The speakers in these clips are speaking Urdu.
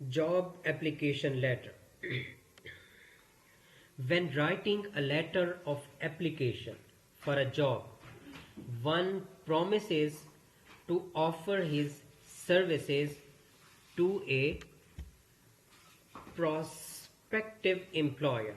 Job application letter. When writing a letter of application for a job, one promises to offer his services to a prospective employer.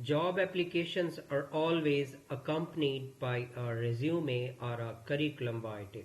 Job applications are always accompanied by a resume or a curriculum vitae.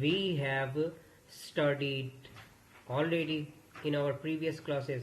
we have studied already in our previous classes।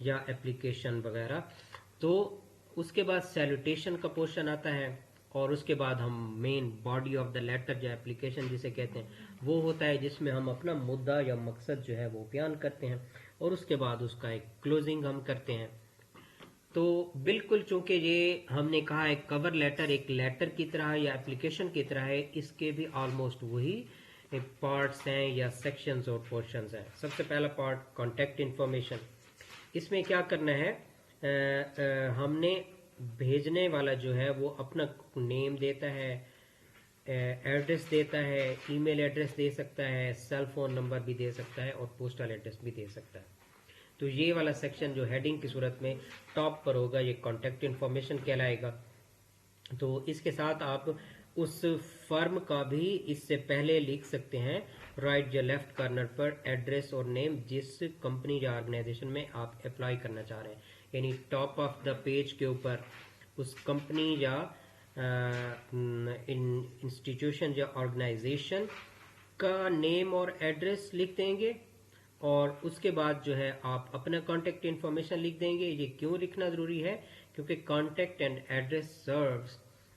یا اپلیکیشن وغیرہ. تو اس کے بعد سیلوٹیشن کا پورشن آتا ہے اور اس کے بعد ہم main body of the letter جو اپلیکیشن جسے کہتے ہیں وہ ہوتا ہے جس میں ہم اپنا مدعا یا مقصد جو ہے وہ بیان کرتے ہیں اور اس کے بعد اس کا ایک کلوزنگ ہم کرتے ہیں. تو بالکل چونکہ یہ ہم نے کہا ہے کور لیٹر ایک لیٹر کی طرح یا اپلیکیشن کی طرح ہے, اس کے بھی آلموسٹ وہی پارٹس ہیں یا سیکشنز اور پورشنز ہیں. سب سے پہلا پارٹ کانٹیکٹ انفارمیشن. اس میں کیا کرنا ہے, ہم نے بھیجنے والا جو ہے وہ اپنا نیم دیتا ہے, ایڈریس دیتا ہے, ای میل ایڈریس دے سکتا ہے, سیل فون نمبر بھی دے سکتا ہے اور پوسٹل ایڈریس بھی دے سکتا ہے. تو یہ والا سیکشن جو ہیڈنگ کی صورت میں ٹاپ پر ہوگا یہ کانٹیکٹ انفارمیشن کہلائے گا. تو اس کے ساتھ آپ اس فرم کا بھی اس سے پہلے لکھ سکتے ہیں رائٹ یا لیفٹ کارنر پر ایڈریس اور نیم جس کمپنی یا آرگنائزیشن میں آپ اپلائی کرنا چاہ رہے ہیں, یعنی ٹاپ آف دا پیج کے اوپر اس کمپنی یا انسٹیٹیوشن یا آرگنائزیشن کا نیم اور ایڈریس لکھ دیں گے اور اس کے بعد جو ہے آپ اپنا کانٹیکٹ انفارمیشن لکھ دیں گے. یہ کیوں لکھنا ضروری ہے, کیونکہ contact and address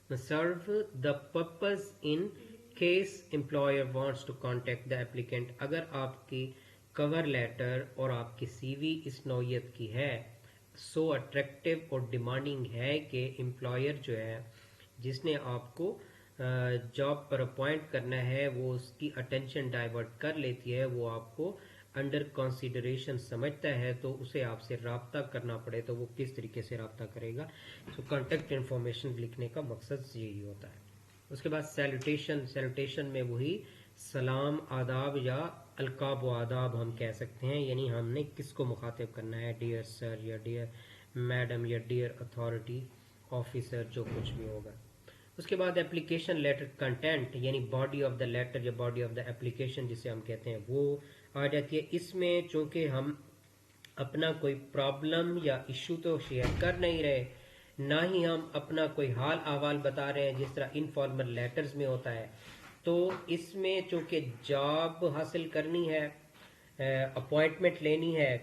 serve the purpose in case employer wants to contact the applicant. اگر آپ کی کور لیٹر اور آپ کی سی وی اس نوعیت کی ہے, سو اٹریکٹیو اور ڈیمانڈنگ ہے کہ امپلائر جو ہے جس نے آپ کو جاب پر اپوائنٹ کرنا ہے وہ اس کی اٹینشن ڈائیورٹ کر لیتی ہے, وہ آپ کو انڈر کنسیڈریشن سمجھتا ہے تو اسے آپ سے رابطہ کرنا پڑے تو وہ کس طریقے سے رابطہ کرے گا. سو کانٹیکٹ انفارمیشن لکھنے کا مقصد یہی ہوتا ہے. اس کے بعد سیلوٹیشن میں وہی سلام, آداب یا القاب و آداب ہم کہہ سکتے ہیں, یعنی ہم نے کس کو مخاطب کرنا ہے, ڈیئر سر یا ڈیئر میڈم یا ڈیئر اتھارٹی آفیسر, جو کچھ بھی ہوگا. اس کے بعد اپلیکیشن لیٹر کنٹینٹ یعنی باڈی آف دا لیٹر یا باڈی آف دا اپلیکیشن جسے ہم کہتے ہیں وہ آ جاتی ہے. اس میں چونکہ ہم اپنا کوئی پرابلم یا ایشو تو شیئر کر نہیں رہے, نہ ہی ہم اپنا کوئی حال احوال بتا رہے ہیں جس طرح انفارمل لیٹرز میں ہوتا ہے. تو اس میں چونکہ جاب حاصل کرنی ہے, اپوائنٹمنٹ لینی ہے,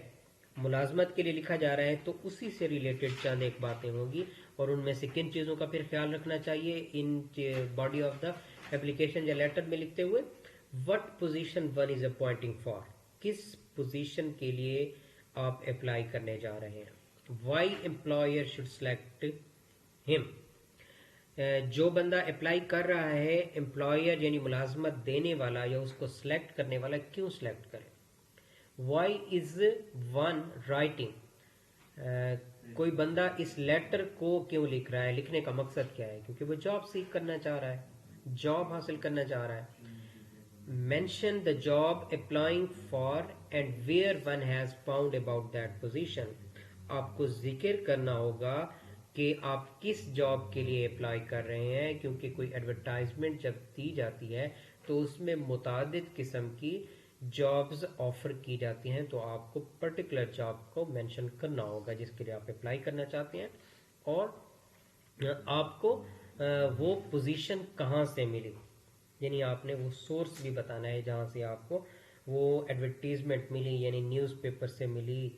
ملازمت کے لیے لکھا جا رہا ہے, تو اسی سے ریلیٹڈ چند ایک باتیں ہوں گی اور ان میں سے کن چیزوں کا پھر خیال رکھنا چاہیے in body of the application یا لیٹر میں لکھتے ہوئے. What position one is appointing for, کس پوزیشن کے لیے آپ اپلائی کرنے جا رہے ہیں. وائی امپلائر شوڈ سلیکٹ ہم, جو بندہ اپلائی کر رہا ہے امپلائر یعنی ملازمت دینے والا یا اس کو سلیکٹ کرنے والا کیوں سلیکٹ کرے. وائی از ون رائٹنگ, کوئی بندہ اس لیٹر کو کیوں لکھ رہا ہے, لکھنے کا مقصد کیا ہے, کیونکہ وہ جاب سیکھ کرنا چاہ رہا ہے, جاب حاصل کرنا چاہ رہا ہے. Mention the job applying for and where one has found about that position. آپ کو ذکر کرنا ہوگا کہ آپ کس جاب کے لیے اپلائی کر رہے ہیں, کیونکہ کوئی ایڈورٹائزمنٹ جب دی جاتی ہے تو اس میں متعدد قسم کی جابز آفر کی جاتی ہیں, تو آپ کو پرٹیکولر جاب کو مینشن کرنا ہوگا جس کے لیے آپ اپلائی کرنا چاہتے ہیں اور آپ کو وہ پوزیشن کہاں سے ملی, یعنی آپ نے وہ سورس بھی بتانا ہے جہاں سے آپ کو وہ ایڈورٹیزمنٹ ملی, یعنی نیوز پیپر سے ملی,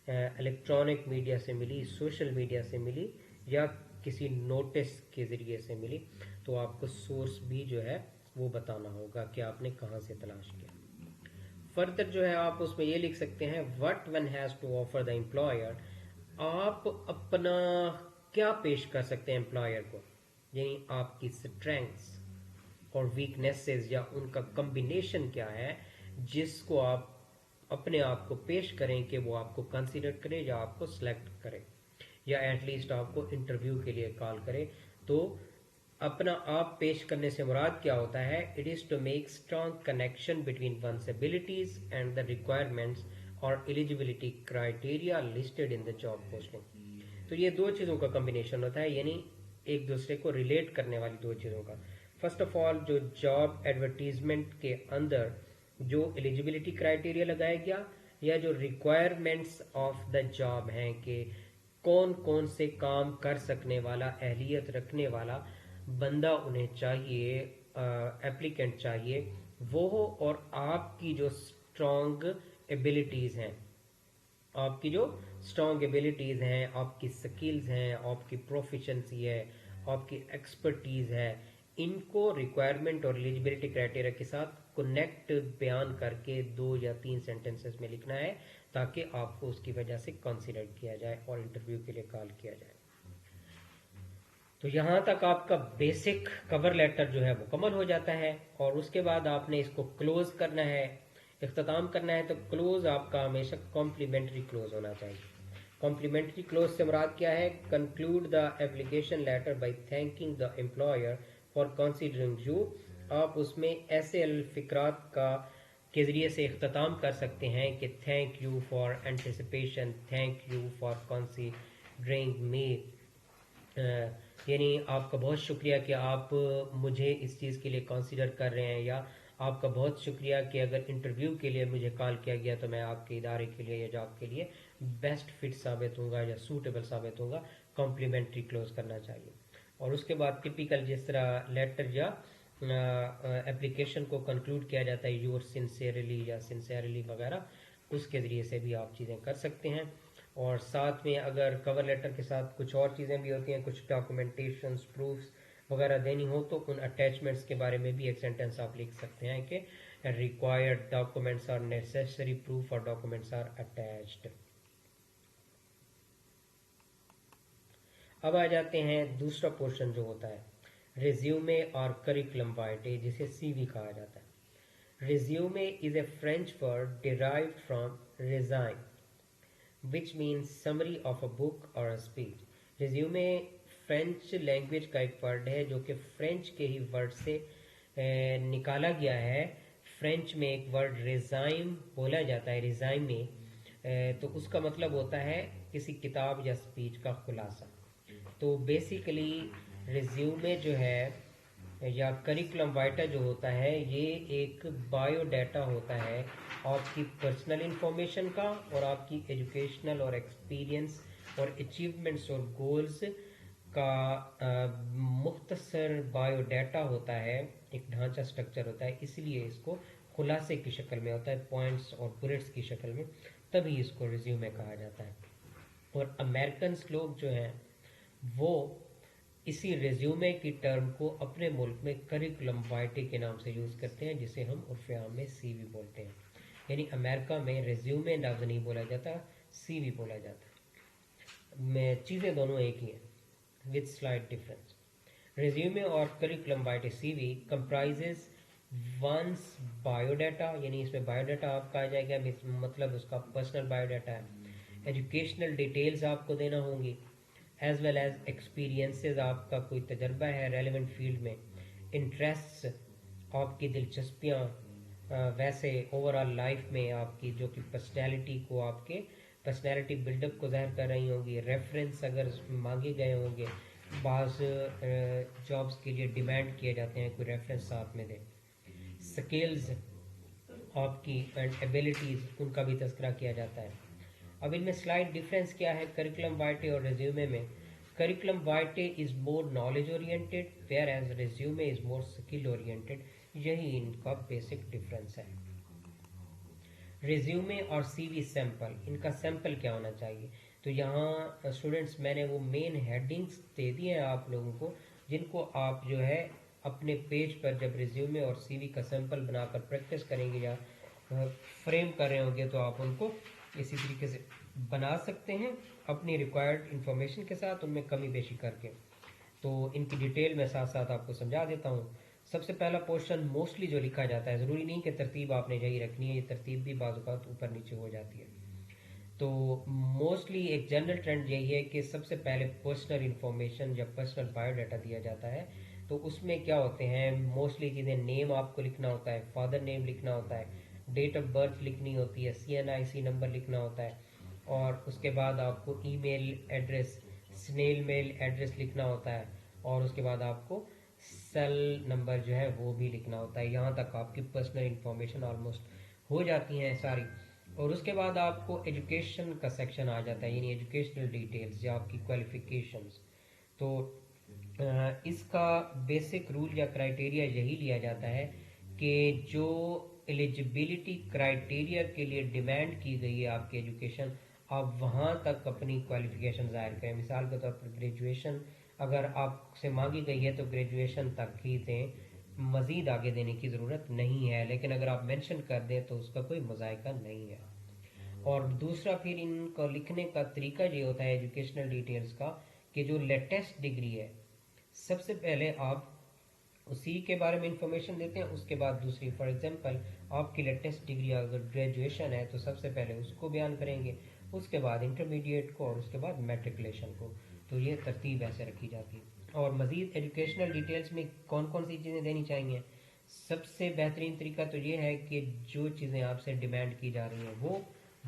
الیکٹرانک میڈیا سے ملی, سوشل میڈیا سے ملی یا کسی نوٹس کے ذریعے سے ملی. تو آپ کو سورس بھی جو ہے وہ بتانا ہوگا کہ آپ نے کہاں سے تلاش کیا. فردر جو ہے آپ اس میں یہ لکھ سکتے ہیں what one has to offer the employer, آپ اپنا کیا پیش کر سکتے ہیں امپلائر کو, یعنی آپ کی اسٹرینگس اور ویکنیسز یا ان کا کمبینیشن کیا ہے جس کو آپ اپنے آپ کو پیش کریں کہ وہ آپ کو کنسیڈر کرے یا آپ کو سلیکٹ کرے یا ایٹ لیسٹ آپ کو انٹرویو کے لیے کال کرے. تو اپنا آپ پیش کرنے سے مراد کیا ہوتا ہے, it is to make strong connection between one's abilities and the requirements اور eligibility criteria listed in the job posting. تو یہ دو چیزوں کا کمبینیشن ہوتا ہے, یعنی ایک دوسرے کو ریلیٹ کرنے والی دو چیزوں کا. فرسٹ آف آل جو جاب ایڈورٹیزمنٹ کے اندر جو ایلیجیبلٹی کرائٹیریا لگایا گیا یا جو ریکوائرمنٹس آف دا جاب ہیں کہ کون کون سے کام کر سکنے والا, اہلیت رکھنے والا بندہ انہیں چاہیے, ایپلیکینٹ چاہیے وہ ہو, اور آپ کی جو اسٹرانگ ایبلٹیز ہیں آپ کی جو اسٹرانگ ایبلٹیز ہیں، آپ کی سکلز ہیں، آپ کی پروفیشنسی ہے، آپ کی ایکسپرٹیز ہے، ان کو ریکوائرمنٹ اور ایلیجبلٹی کرائٹیریا کے ساتھ کنیکٹ بیان کر کے 2 یا 3 سینٹنسز میں لکھنا ہے تاکہ آپ کو اس کی وجہ سے کنسیڈر کیا جائے اور انٹرویو کے لیے کال کیا جائے۔ تو یہاں تک آپ کا بیسک کور لیٹر جو ہے مکمل ہو جاتا ہے، اور اس کے بعد آپ نے اس کو کلوز کرنا ہے، اختتام کرنا ہے۔ تو کلوز آپ کا ہمیشہ کمپلیمنٹری کلوز ہونا چاہیے۔ کمپلیمنٹری کلوز سے مراد کیا ہے؟ Conclude the application letter by thanking the employer for considering you. آپ اس میں ایسے الفقرات کے ذریعے سے اختتام کر سکتے ہیں کہ thank you for anticipation, thank you for considering me, یعنی آپ کا بہت شکریہ کہ آپ مجھے اس چیز کے لیے کنسیڈر کر رہے ہیں، یا آپ کا بہت شکریہ کہ اگر انٹرویو کے لیے مجھے کال کیا گیا تو میں آپ کے ادارے کے لیے یا جاب کے لیے بیسٹ فٹ ثابت ہوں گا یا سوٹیبل ثابت ہوں گا۔ کمپلیمنٹری کلوز کرنا چاہیے۔ اور اس کے بعد ٹپیکل جس طرح لیٹر یا اپلیکیشن کو کنکلوڈ کیا جاتا ہے یور سنسیئرلی یا سنسیئرلی وغیرہ، اس کے ذریعے سے بھی آپ چیزیں کر سکتے ہیں۔ اور ساتھ میں اگر کور لیٹر کے ساتھ کچھ اور چیزیں بھی ہوتی ہیں، کچھ ڈاکومنٹیشنز، پروفس وغیرہ دینی ہو تو ان اٹیچمنٹس کے بارے میں بھی ایک سینٹنس آپ لکھ سکتے ہیں کہ required documents are necessary proof اور ڈاکومنٹس آر اٹیچڈ۔ اب آ جاتے ہیں دوسرا پورشن جو ہوتا ہے ریزیومے اور کریکولم وائٹے، جسے سی وی کہا جاتا ہے۔ Resume is a French word derived from resign which means summary of a book or a speech۔ Resume French language کا ایک ورڈ ہے جو کہ فرینچ کے ہی ورڈ سے نکالا گیا ہے۔ فرینچ میں ایک ورڈ ریزائم بولا جاتا ہے، ریزائم میں، تو اس کا مطلب ہوتا ہے کسی کتاب یا اسپیچ کا خلاصہ۔ تو بیسیکلی ریزیومے جو ہے یا کریکولم وائٹا جو ہوتا ہے یہ ایک بایو ڈیٹا ہوتا ہے آپ کی پرسنل انفارمیشن کا، اور آپ کی ایجوکیشنل اور ایکسپیرینس اور اچیومنٹس اور گولز کا مختصر بایو ڈیٹا ہوتا ہے، ایک ڈھانچہ سٹرکچر ہوتا ہے، اس لیے اس کو خلاصے کی شکل میں ہوتا ہے، پوائنٹس اور بلٹس کی شکل میں، تبھی اس کو ریزیومے کہا جاتا ہے۔ اور امریکنس لوگ جو ہیں وہ اسی ریزیومے کی ٹرم کو اپنے ملک میں کریکولم وائٹے کے نام سے یوز کرتے ہیں، جسے ہم عرف عام میں سی وی بولتے ہیں۔ یعنی امریکہ میں ریزیومے لفظ نہیں بولا جاتا، سی وی بولا جاتا ہے۔ چیزیں دونوں ایک ہی ہیں وتھ سلائٹ ڈفرینس۔ ریزیومے اور کریکولم وائٹے سی وی کمپرائزز ونس بایو ڈیٹا، یعنی اس میں بایو ڈیٹا آپ کا آ جائے گا، مطلب اس کا پرسنل بایو ڈیٹا ہے۔ ایجوکیشنل ڈیٹیلز آپ کو دینا ہوں گی، ایز ویل ایز ایکسپیرینسز، آپ کا کوئی تجربہ ہے ریلیونٹ فیلڈ میں، انٹرسٹس، آپ کی دلچسپیاں، ویسے اوور آل لائف میں آپ کی جو کہ پرسنالٹی کو، آپ کے پرسنالٹی بلڈ اپ کو ظاہر کر رہی ہوں گی، ریفرنس اگر مانگے گئے ہوں گے، بعض جابس کے لیے ڈیمانڈ کیے جاتے ہیں کوئی ریفرنس ساتھ میں دے۔ سکلز آپ کی اینڈ ایبلٹیز، ان کا بھی تذکرہ کیا جاتا ہے۔ اب ان میں سلائٹ ڈفرینس کیا ہے کریکولم وائٹے اور ریزیومے میں؟ Curriculum vitae is more knowledge oriented whereas resume is more skill oriented, یہی ان کا بیسک ڈفرینس ہے۔ ریزیومے اور سی وی سیمپل، ان کا سیمپل کیا ہونا چاہیے؟ تو یہاں اسٹوڈنٹس میں نے وہ مین ہیڈنگس دے دی ہیں آپ لوگوں کو، جن کو آپ جو ہے اپنے پیج پر جب ریزیومے اور سی وی کا سیمپل بنا کر پریکٹس کریں گے یا فریم کر رہے ہوں گے تو آپ ان کو اسی طریقے سے بنا سکتے ہیں اپنی ریکوائرڈ انفارمیشن کے ساتھ، ان میں کمی بیشی کر کے۔ تو ان کی ڈیٹیل میں ساتھ ساتھ آپ کو سمجھا دیتا ہوں۔ سب سے پہلا پورشن موسٹلی جو لکھا جاتا ہے، ضروری نہیں کہ ترتیب آپ نے یہی رکھنی ہے، یہ ترتیب بھی بعض اوقات اوپر نیچے ہو جاتی ہے۔ تو موسٹلی ایک جنرل ٹرینڈ یہی ہے کہ سب سے پہلے پرسنل انفارمیشن یا پرسنل بایو ڈیٹا دیا جاتا ہے، تو اس میں کیا ہوتے ہیں موسٹلی چیزیں، نیم آپ کو لکھنا ہوتا ہے، فادر نیم لکھنا ہوتا ہے، ڈیٹ آف برتھ لکھنی ہوتی ہے، CNIC نمبر لکھنا ہوتا ہے، اور اس کے بعد آپ کو email address, snail mail address لکھنا ہوتا ہے، اور اس کے بعد آپ کو سیل نمبر جو ہے وہ بھی لکھنا ہوتا ہے۔ یہاں تک آپ کی پرسنل انفارمیشن آلموسٹ ہو جاتی ہیں ساری۔ اور اس کے بعد آپ کو ایجوکیشن کا سیکشن آ جاتا ہے، یعنی ایجوکیشنل ڈیٹیلز یا آپ کی کوالیفیکیشنز۔ تو اس کا بیسک رول یا کرائٹیریا یہی لیا جاتا ہے کہ جو ایلیجبلٹی کرائٹیریا کے لیے ڈیمانڈ کی گئی ہے آپ کی ایجوکیشن، آپ وہاں تک اپنی کوالیفیکیشن ظاہر کریں. مثال کے طور پر گریجویشن اگر آپ سے مانگی گئی ہے تو گریجویشن تک ہی دیں, مزید آگے دینے کی ضرورت نہیں ہے. لیکن اگر آپ مینشن کر دیں تو اس کا کوئی مذائقہ نہیں ہے. اور دوسرا پھر ان کو لکھنے کا طریقہ یہ ہوتا ہے ایجوکیشنل ڈیٹیلز کا, کہ جو لیٹسٹ ڈگری ہے سب سے پہلے آپ اسی کے بارے میں انفارمیشن دیتے ہیں, اس کے بعد دوسری. فار ایگزامپل آپ کی لیٹسٹ ڈگری اگر گریجویشن ہے تو سب سے پہلے اس کو بیان کریں گے, اس کے بعد انٹرمیڈیٹ کو, اور اس کے بعد میٹریکولیشن کو. تو یہ ترتیب ایسے رکھی جاتی ہے. اور مزید ایجوکیشنل ڈیٹیلز میں کون کون سی چیزیں دینی چاہیے؟ سب سے بہترین طریقہ تو یہ ہے کہ جو چیزیں آپ سے ڈیمانڈ کی جا رہی ہیں وہ,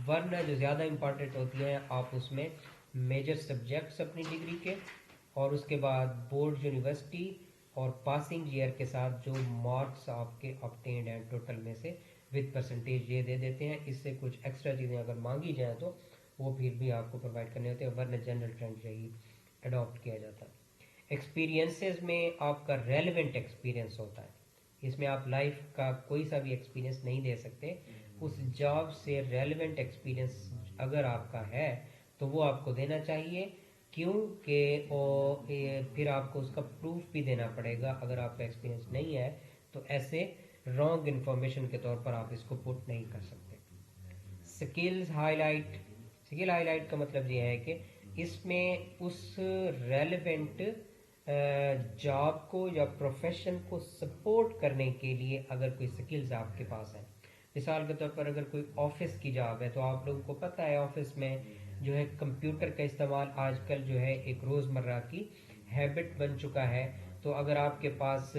ورنہ جو زیادہ امپورٹنٹ ہوتی ہیں, آپ اس میں میجر سبجیکٹس اپنی ڈگری کے, اور اس کے بعد بورڈ یونیورسٹی اور پاسنگ ایئر کے ساتھ جو مارکس آپ کے obtained ہیں ٹوٹل میں سے وتھ پرسنٹیج یہ دے دیتے ہیں. اس سے کچھ ایکسٹرا چیزیں اگر مانگی جائیں تو وہ پھر بھی آپ کو پرووائڈ کرنے ہوتے ہیں, ورنہ جنرل ٹرینڈ یہی اڈاپٹ کیا جاتا ہے. ایکسپیرینسز میں آپ کا ریلیونٹ ایکسپیرینس ہوتا ہے. اس میں آپ لائف کا کوئی سا بھی ایکسپیرینس نہیں دے سکتے. اس جاب سے ریلیونٹ ایکسپیرینس اگر آپ کا ہے تو وہ آپ کو دینا چاہیے, کیونکہ پھر آپ کو اس کا پروف بھی دینا پڑے گا. اگر آپ کا ایکسپیرینس نہیں ہے تو ایسے رانگ انفارمیشن کے طور پر آپ اس کو پٹ نہیں کر سکتے. Skills highlight. Skill highlight کا مطلب یہ ہے کہ اس میں اس ریلیونٹ جاب کو یا پروفیشن کو سپورٹ کرنے کے لیے اگر کوئی سکلز آپ کے پاس ہیں. مثال کے طور پر اگر کوئی آفس کی جاب ہے تو آپ لوگوں کو پتہ ہے آفس میں جو ہے کمپیوٹر کا استعمال آج کل جو ہے ایک روزمرہ کی ہیبٹ بن چکا ہے. تو اگر آپ کے پاس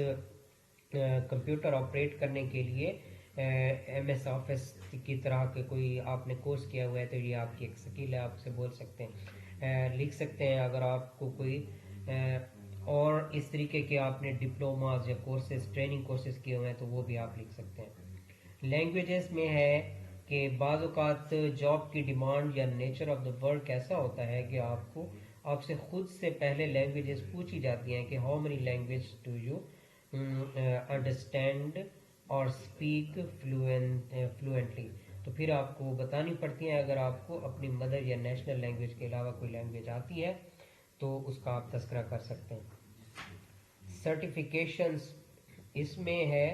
کمپیوٹر آپریٹ کرنے کے لیے ایم ایس آفس کی طرح کے کوئی آپ نے کورس کیا ہوا ہے تو یہ آپ کی ایک سکل ہے, آپ اسے بول سکتے ہیں, لکھ سکتے ہیں. اگر آپ کو کوئی اور اس طریقے کے آپ نے ڈپلوماز یا کورسز, ٹریننگ کورسز کیے ہوئے ہیں تو وہ بھی آپ لکھ سکتے ہیں. لینگویجز میں ہے کہ بعض اوقات جاب کی ڈیمانڈ یا نیچر آف دا ورک ایسا ہوتا ہے کہ آپ سے خود سے پہلے لینگویجز پوچھی جاتی ہیں کہ how many language do you understand اور اسپیک فلوئنٹلی. تو پھر آپ کو بتانی پڑتی ہیں. اگر آپ کو اپنی مدر یا نیشنل لینگویج کے علاوہ کوئی لینگویج آتی ہے تو اس کا آپ تذکرہ کر سکتے ہیں. سرٹیفیکیشنز, اس میں ہے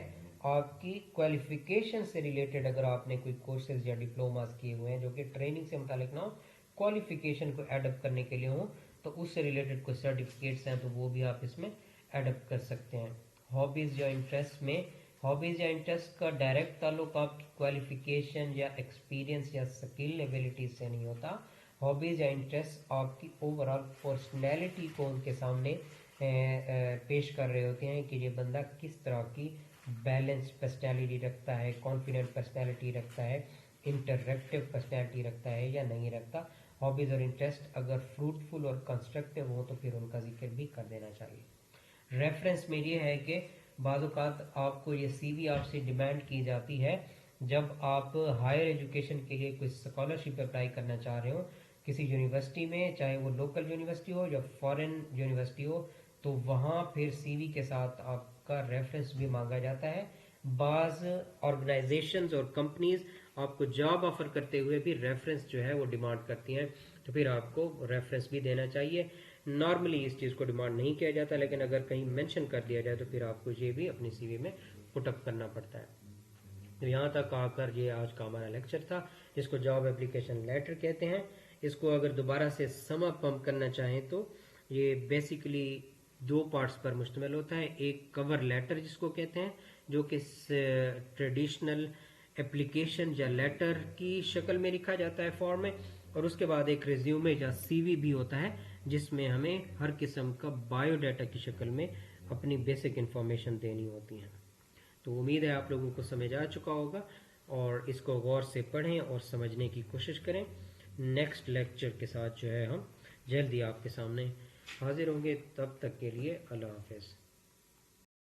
آپ کی کوالیفیکیشن سے ریلیٹڈ. اگر آپ نے کوئی کورسز یا ڈپلوماز کیے ہوئے ہیں جو کہ ٹریننگ سے متعلق نہ ہو, کوالیفیکیشن کو ایڈپ کرنے کے لیے ہوں, تو اس سے ریلیٹڈ کوئی سرٹیفکیٹس ہیں تو وہ بھی آپ اس میں ایڈپ کر سکتے ہیں. ہابیز یا انٹرسٹ میں, ہابیز یا انٹرسٹ کا ڈائریکٹ تعلق آپ کی کوالیفیکیشن یا ایکسپیرینس یا سکل ایبلٹیز سے نہیں ہوتا. ہابیز یا انٹرسٹ آپ کی اوور آل پرسنالٹی کو ان کے سامنے پیش کر رہے ہوتے ہیں کہ یہ بندہ کس طرح کی بیلنس پرسنالٹی رکھتا ہے, کانفیڈنٹ پرسنالٹی رکھتا ہے, انٹریکٹیو پرسنالٹی رکھتا ہے یا نہیں رکھتا. ہابیز اور انٹرسٹ اگر فروٹفل اور کنسٹرکٹیو ہو تو پھر ان کا ذکر بھی کر دینا چاہیے. ریفرنس میں یہ ہے کہ بعض اوقات آپ کو یہ سی وی آپ سے ڈیمانڈ کی جاتی ہے جب آپ ہائر ایجوکیشن کے لیے کوئی اسکالرشپ اپلائی کرنا چاہ رہے ہو کسی یونیورسٹی میں, چاہے وہ لوکل یونیورسٹی ہو یا فارن یونیورسٹی ہو, تو وہاں پھر سی وی کے ساتھ آپ کا ریفرنس بھی مانگا جاتا ہے. بعض آرگنائزیشنز اور کمپنیز آپ کو جاب آفر کرتے ہوئے بھی ریفرنس جو ہے وہ ڈیمانڈ کرتی ہیں, تو پھر آپ کو ریفرنس بھی دینا چاہیے. نارملی اس چیز کو ڈیمانڈ نہیں کیا جاتا, لیکن اگر کہیں مینشن کر دیا جائے تو پھر آپ کو یہ بھی اپنی سی وی میں پٹ اپ کرنا پڑتا ہے. تو یہاں تک آ کر یہ آج کا ہمارا لیکچر تھا, جس کو جاب اپلیکیشن لیٹر کہتے ہیں. اس کو اگر دوبارہ سے سم اپ ہم کرنا چاہیں تو یہ بیسیکلی دو پارٹس پر مشتمل ہوتا ہے. ایک کور لیٹر جس کو کہتے ہیں, جو کہ ٹریڈیشنل اپلیکیشن یا لیٹر کی شکل میں لکھا جاتا ہے فارم میں, اور اس کے بعد ایک ریزیومے یا سی وی بھی ہوتا ہے جس میں ہمیں ہر قسم کا بایو ڈیٹا کی شکل میں اپنی بیسک انفارمیشن دینی ہوتی ہیں. تو امید ہے آپ لوگوں کو سمجھ آ چکا ہوگا, اور اس کو غور سے پڑھیں اور سمجھنے کی کوشش کریں. نیکسٹ لیکچر کے ساتھ جو ہے ہم جلدی آپ کے سامنے حاضر ہوں گے. تب تک کے لیے اللہ حافظ.